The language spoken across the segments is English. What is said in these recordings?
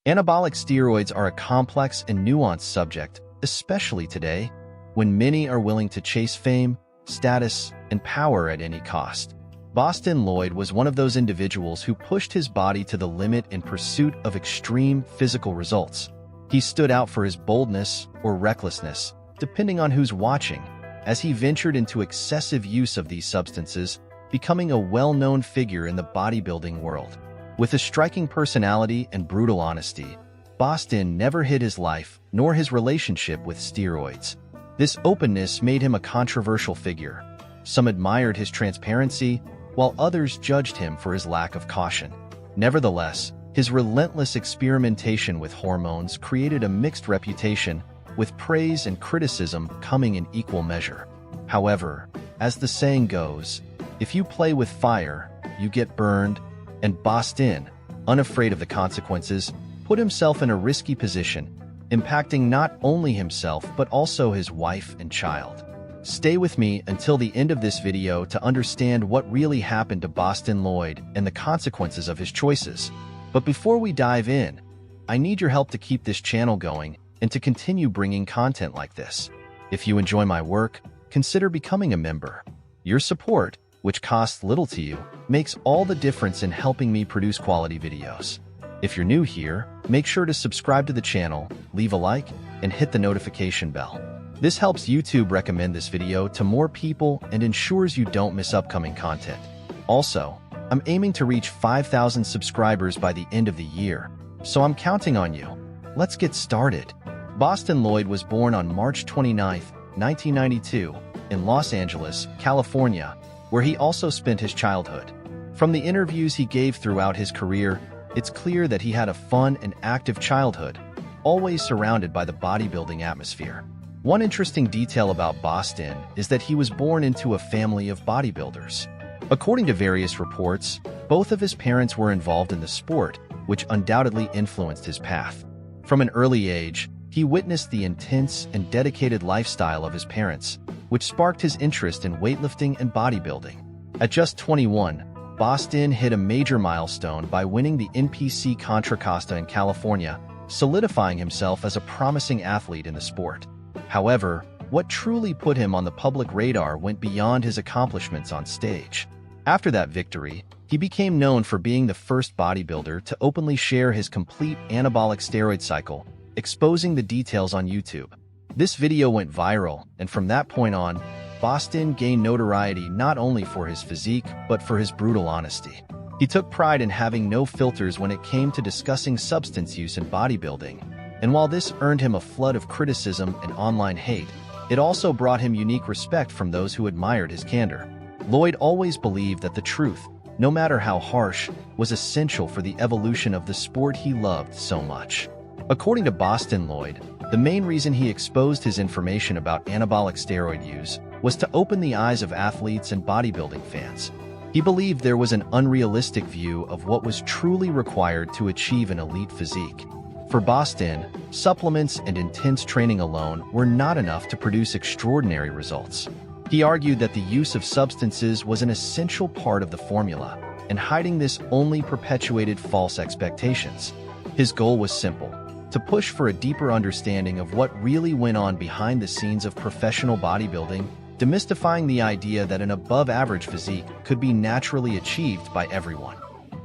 Anabolic steroids are a complex and nuanced subject, especially today, when many are willing to chase fame, status, and power at any cost. Bostin Loyd was one of those individuals who pushed his body to the limit in pursuit of extreme physical results. He stood out for his boldness or recklessness, depending on who's watching, as he ventured into excessive use of these substances, becoming a well-known figure in the bodybuilding world. With a striking personality and brutal honesty, Bostin never hid his life nor his relationship with steroids. This openness made him a controversial figure. Some admired his transparency, while others judged him for his lack of caution. Nevertheless, his relentless experimentation with hormones created a mixed reputation, with praise and criticism coming in equal measure. However, as the saying goes, if you play with fire, you get burned, and Bostin, unafraid of the consequences, put himself in a risky position, impacting not only himself but also his wife and child. Stay with me until the end of this video to understand what really happened to Bostin Loyd and the consequences of his choices. But before we dive in, I need your help to keep this channel going and to continue bringing content like this. If you enjoy my work, consider becoming a member. Your support, which costs little to you, makes all the difference in helping me produce quality videos. If you're new here, make sure to subscribe to the channel, leave a like, and hit the notification bell. This helps YouTube recommend this video to more people and ensures you don't miss upcoming content. Also, I'm aiming to reach 5,000 subscribers by the end of the year, so I'm counting on you. Let's get started. Bostin Loyd was born on March 29, 1992, in Los Angeles, California, where he also spent his childhood. From the interviews he gave throughout his career, it's clear that he had a fun and active childhood, always surrounded by the bodybuilding atmosphere. One interesting detail about Bostin is that he was born into a family of bodybuilders. According to various reports, both of his parents were involved in the sport, which undoubtedly influenced his path. From an early age, he witnessed the intense and dedicated lifestyle of his parents, which sparked his interest in weightlifting and bodybuilding. At just 21, Bostin hit a major milestone by winning the NPC Contra Costa in California, solidifying himself as a promising athlete in the sport. However, what truly put him on the public radar went beyond his accomplishments on stage. After that victory, he became known for being the first bodybuilder to openly share his complete anabolic steroid cycle, exposing the details on YouTube. This video went viral, and from that point on, Bostin gained notoriety not only for his physique, but for his brutal honesty. He took pride in having no filters when it came to discussing substance use in bodybuilding, and while this earned him a flood of criticism and online hate, it also brought him unique respect from those who admired his candor. Loyd always believed that the truth, no matter how harsh, was essential for the evolution of the sport he loved so much. According to Bostin Loyd, the main reason he exposed his information about anabolic steroid use was to open the eyes of athletes and bodybuilding fans. He believed there was an unrealistic view of what was truly required to achieve an elite physique. For Bostin, supplements and intense training alone were not enough to produce extraordinary results. He argued that the use of substances was an essential part of the formula, and hiding this only perpetuated false expectations. His goal was simple: to push for a deeper understanding of what really went on behind the scenes of professional bodybuilding, demystifying the idea that an above-average physique could be naturally achieved by everyone.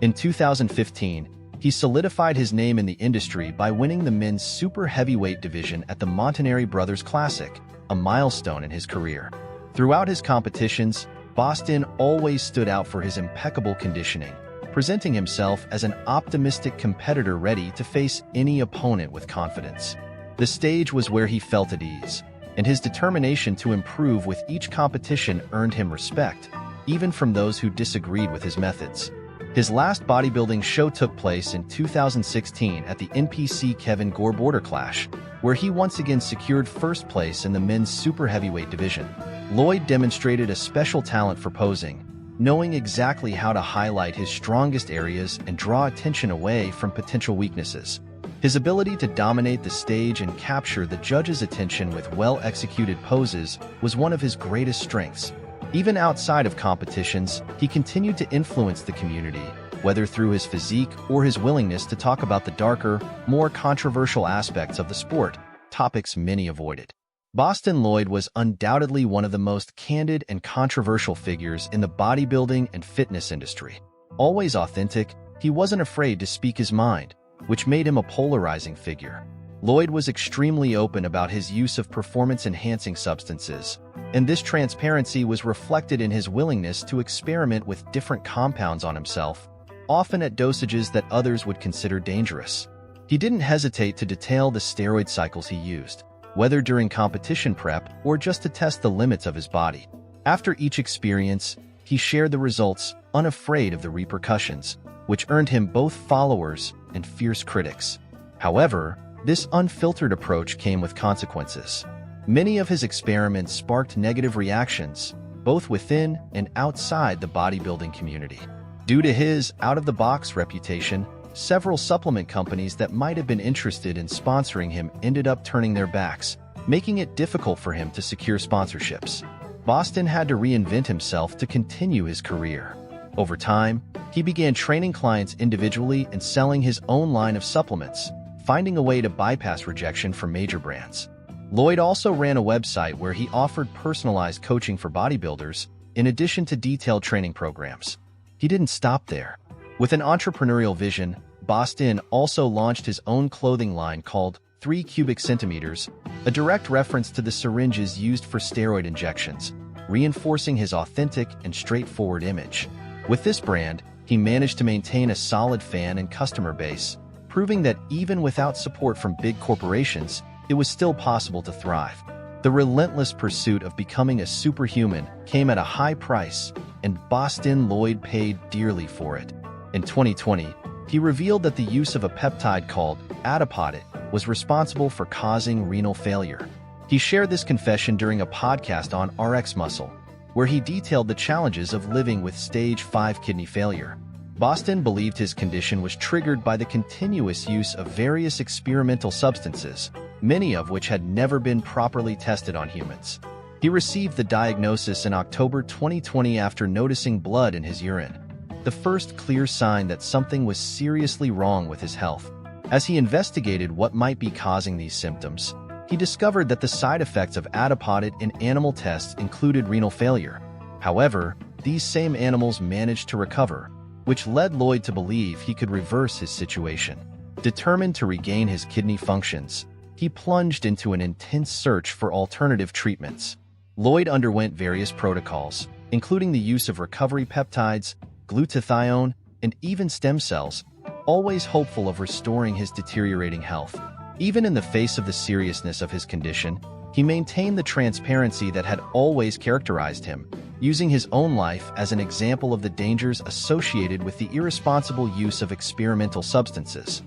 In 2015, he solidified his name in the industry by winning the men's super heavyweight division at the Montanari Brothers Classic, a milestone in his career. Throughout his competitions, Bostin always stood out for his impeccable conditioning, presenting himself as an optimistic competitor ready to face any opponent with confidence. The stage was where he felt at ease, and his determination to improve with each competition earned him respect, even from those who disagreed with his methods. His last bodybuilding show took place in 2016 at the NPC Kevin Gore Border Clash, where he once again secured first place in the men's super heavyweight division. Loyd demonstrated a special talent for posing, knowing exactly how to highlight his strongest areas and draw attention away from potential weaknesses. His ability to dominate the stage and capture the judges' attention with well-executed poses was one of his greatest strengths. Even outside of competitions, he continued to influence the community, whether through his physique or his willingness to talk about the darker, more controversial aspects of the sport, topics many avoided. Bostin Loyd was undoubtedly one of the most candid and controversial figures in the bodybuilding and fitness industry. Always authentic, he wasn't afraid to speak his mind, which made him a polarizing figure. Loyd was extremely open about his use of performance-enhancing substances, and this transparency was reflected in his willingness to experiment with different compounds on himself, often at dosages that others would consider dangerous. He didn't hesitate to detail the steroid cycles he used, whether during competition prep or just to test the limits of his body. After each experience, he shared the results, unafraid of the repercussions, which earned him both followers and fierce critics. However, this unfiltered approach came with consequences. Many of his experiments sparked negative reactions, both within and outside the bodybuilding community. Due to his out-of-the-box reputation, several supplement companies that might have been interested in sponsoring him ended up turning their backs, making it difficult for him to secure sponsorships. Bostin had to reinvent himself to continue his career. Over time, he began training clients individually and selling his own line of supplements, finding a way to bypass rejection from major brands. Loyd also ran a website where he offered personalized coaching for bodybuilders, in addition to detailed training programs. He didn't stop there. With an entrepreneurial vision, Bostin also launched his own clothing line called 3 cubic centimeters, a direct reference to the syringes used for steroid injections, reinforcing his authentic and straightforward image. With this brand, he managed to maintain a solid fan and customer base, proving that even without support from big corporations, it was still possible to thrive. The relentless pursuit of becoming a superhuman came at a high price, and Bostin Loyd paid dearly for it. In 2020, he revealed that the use of a peptide called anabolic was responsible for causing renal failure. He shared this confession during a podcast on RX Muscle, where he detailed the challenges of living with stage 5 kidney failure. Bostin believed his condition was triggered by the continuous use of various experimental substances, many of which had never been properly tested on humans. He received the diagnosis in October 2020 after noticing blood in his urine, the first clear sign that something was seriously wrong with his health. As he investigated what might be causing these symptoms, he discovered that the side effects of anabolic in animal tests included renal failure. However, these same animals managed to recover, which led Loyd to believe he could reverse his situation. Determined to regain his kidney functions, he plunged into an intense search for alternative treatments. Loyd underwent various protocols, including the use of recovery peptides, glutathione, and even stem cells, always hopeful of restoring his deteriorating health. Even in the face of the seriousness of his condition, he maintained the transparency that had always characterized him, using his own life as an example of the dangers associated with the irresponsible use of experimental substances.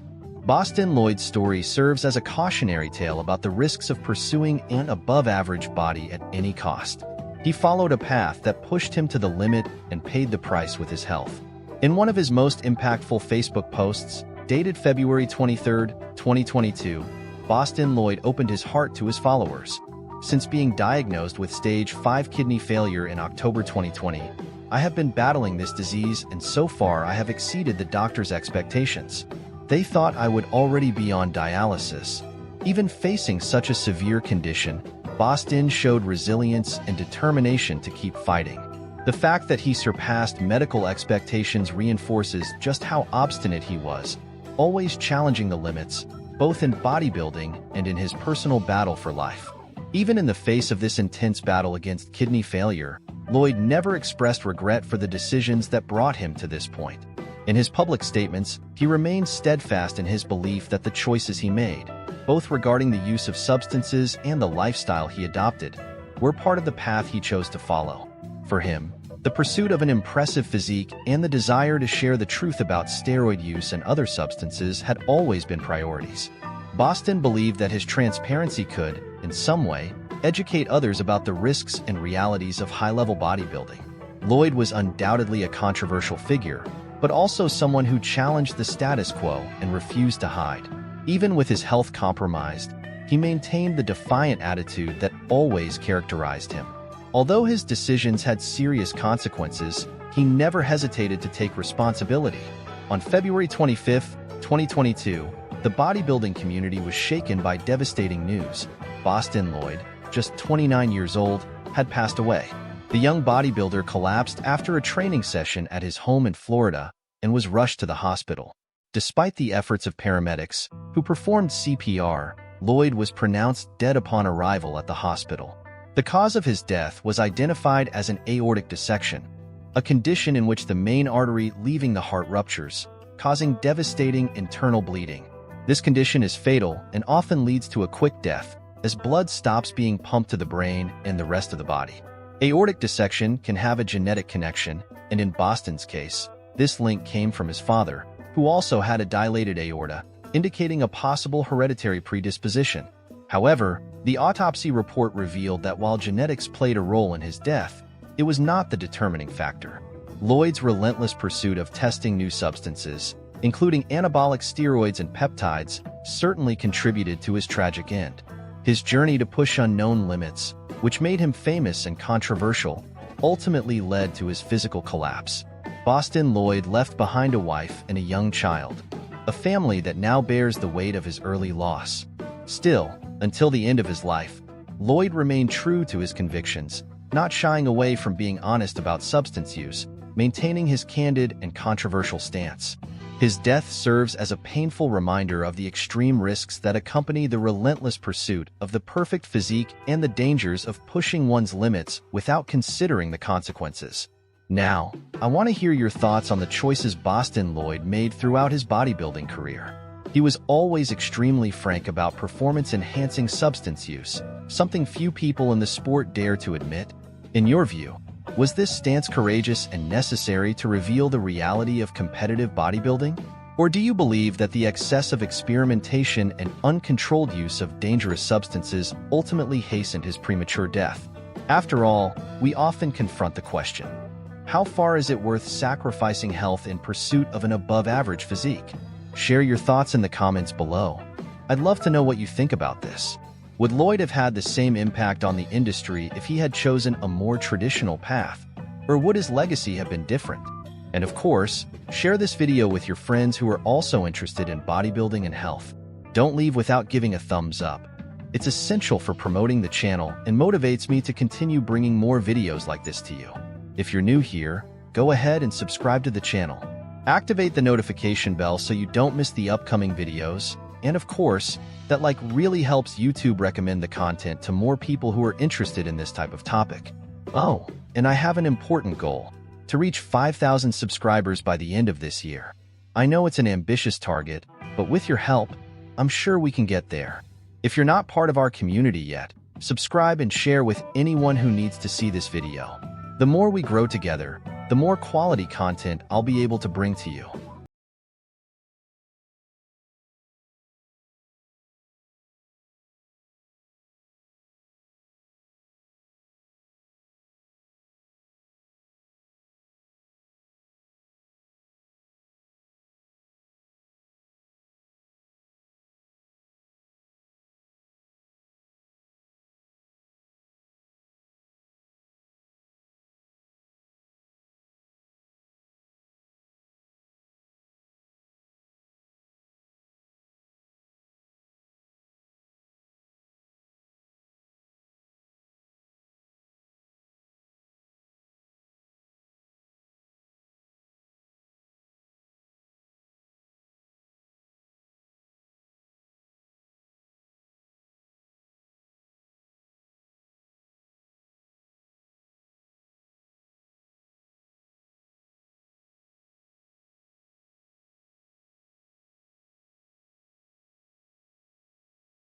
Bostin Loyd's story serves as a cautionary tale about the risks of pursuing an above-average body at any cost. He followed a path that pushed him to the limit and paid the price with his health. In one of his most impactful Facebook posts, dated February 23, 2022, Bostin Loyd opened his heart to his followers. Since being diagnosed with stage 5 kidney failure in October 2020, I have been battling this disease, and so far I have exceeded the doctor's expectations. They thought I would already be on dialysis. Even facing such a severe condition, Bostin showed resilience and determination to keep fighting. The fact that he surpassed medical expectations reinforces just how obstinate he was, always challenging the limits, both in bodybuilding and in his personal battle for life. Even in the face of this intense battle against kidney failure, Loyd never expressed regret for the decisions that brought him to this point. In his public statements, he remained steadfast in his belief that the choices he made, both regarding the use of substances and the lifestyle he adopted, were part of the path he chose to follow. For him, the pursuit of an impressive physique and the desire to share the truth about steroid use and other substances had always been priorities. Bostin believed that his transparency could, in some way, educate others about the risks and realities of high-level bodybuilding. Loyd was undoubtedly a controversial figure, but also someone who challenged the status quo and refused to hide. Even with his health compromised, he maintained the defiant attitude that always characterized him. Although his decisions had serious consequences, he never hesitated to take responsibility. On February 25, 2022, the bodybuilding community was shaken by devastating news. Bostin Loyd, just 29 years old, had passed away. The young bodybuilder collapsed after a training session at his home in Florida and was rushed to the hospital. Despite the efforts of paramedics, who performed CPR, Loyd was pronounced dead upon arrival at the hospital. The cause of his death was identified as an aortic dissection, a condition in which the main artery leaving the heart ruptures, causing devastating internal bleeding. This condition is fatal and often leads to a quick death, as blood stops being pumped to the brain and the rest of the body. Aortic dissection can have a genetic connection, and in Bostin's case, this link came from his father, who also had a dilated aorta, indicating a possible hereditary predisposition. However, the autopsy report revealed that while genetics played a role in his death, it was not the determining factor. Loyd's relentless pursuit of testing new substances, including anabolic steroids and peptides, certainly contributed to his tragic end. His journey to push unknown limits, which made him famous and controversial, ultimately led to his physical collapse. Bostin Loyd left behind a wife and a young child, a family that now bears the weight of his early loss. Still, until the end of his life, Loyd remained true to his convictions, not shying away from being honest about substance use, maintaining his candid and controversial stance. His death serves as a painful reminder of the extreme risks that accompany the relentless pursuit of the perfect physique and the dangers of pushing one's limits without considering the consequences. Now, I want to hear your thoughts on the choices Bostin Loyd made throughout his bodybuilding career. He was always extremely frank about performance-enhancing substance use, something few people in the sport dare to admit. In your view, was this stance courageous and necessary to reveal the reality of competitive bodybuilding? Or do you believe that the excessive experimentation and uncontrolled use of dangerous substances ultimately hastened his premature death? After all, we often confront the question, how far is it worth sacrificing health in pursuit of an above-average physique? Share your thoughts in the comments below. I'd love to know what you think about this. Would Loyd have had the same impact on the industry if he had chosen a more traditional path? Or would his legacy have been different? And of course, share this video with your friends who are also interested in bodybuilding and health. Don't leave without giving a thumbs up. It's essential for promoting the channel and motivates me to continue bringing more videos like this to you. If you're new here, go ahead and subscribe to the channel. Activate the notification bell so you don't miss the upcoming videos. And of course, that really helps YouTube recommend the content to more people who are interested in this type of topic. Oh, and I have an important goal: to reach 5,000 subscribers by the end of this year. I know it's an ambitious target, but with your help, I'm sure we can get there. If you're not part of our community yet, subscribe and share with anyone who needs to see this video. The more we grow together, the more quality content I'll be able to bring to you.